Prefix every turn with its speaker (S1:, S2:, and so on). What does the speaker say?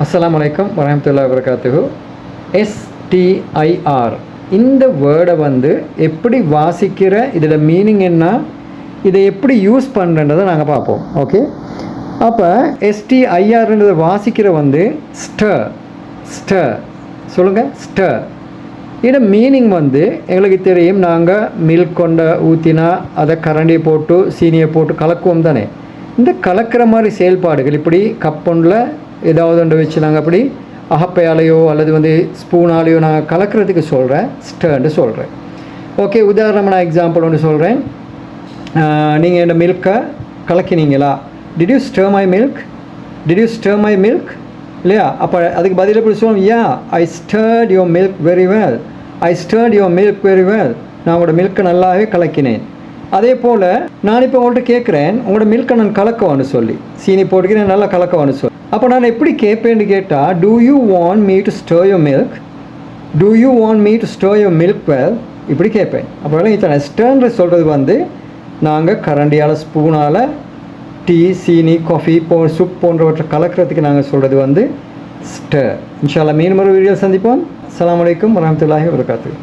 S1: அஸ்ஸலாமு அலைக்கும் வரஹ்மத்துல்லாஹி வபரகாத்துஹு. STIR இந்த வேர்டை வந்து எப்படி வாசிக்கிற, இதில் மீனிங் என்ன, இதை எப்படி யூஸ் பண்ணுறதை நாங்கள் பார்ப்போம். ஓகே, அப்போ STIRன்றதை வாசிக்கிற வந்து ஸ்டர். ஸ்டர் சொல்லுங்கள், ஸ்டர். இதோட மீனிங் வந்து எங்களுக்கு தெரியும், நாங்கள் மில்க் கொண்ட ஊற்றினா அதை கரண்டியை போட்டு சீனியை போட்டு கலக்குவோம் தானே. இந்த கலக்கிற மாதிரி செயல்பாடுகள் இப்படி கப்பொண்டில் ஏதாவது ஒன்று வச்சு நாங்கள் அப்படி அகப்பையாலேயோ அல்லது வந்து ஸ்பூனாலேயோ நாங்கள் கலக்கிறதுக்கு சொல்கிறேன், ஸ்டர்ன்னு சொல்கிறேன். ஓகே, உதாரணமாக நான் எக்ஸாம்பிள் ஒன்று சொல்கிறேன். நீங்கள் இந்த மில்கை கலக்கினீங்களா? Did you stir my milk? Did you stir my milk இல்லையா? அப்போ அதுக்கு பதில் எப்படி சொல்லுவோம்? Yeah, I stirred your milk very well. I stirred your milk very well. நான் உங்களோட மில்க்கை நல்லாவே கலக்கினேன். அதே போல் நான் இப்போ உங்கள்கிட்ட கேட்குறேன், உங்களோட மில்க்கை நான் கலக்கவான்னு சொல்லி, சீனி போட்டுக்கிறேன் நல்லா கலக்கவான்னு சொல்லி. அப்போ நான் எப்படி கேட்பேன்னு கேட்டால், do you want me to stir your milk? Do you want me to stir your milk well? இப்படி கேட்பேன். அப்போ இத்தனை ஸ்டர்ன்ற சொல்கிறது வந்து நாங்கள் கரண்டியால் ஸ்பூனால் டீ, சீனி, காஃபி சூப் போன்றவற்றை கலக்கிறதுக்கு நாங்கள் சொல்கிறது வந்து ஸ்டர். இன்ஷா அல்லாஹ் மீண்டும் ஒரு வீடியோ சந்திப்போம். அஸ்ஸலாமு அலைக்கும் வரஹ்மத்துல்லாஹி வபரகாத்துஹு.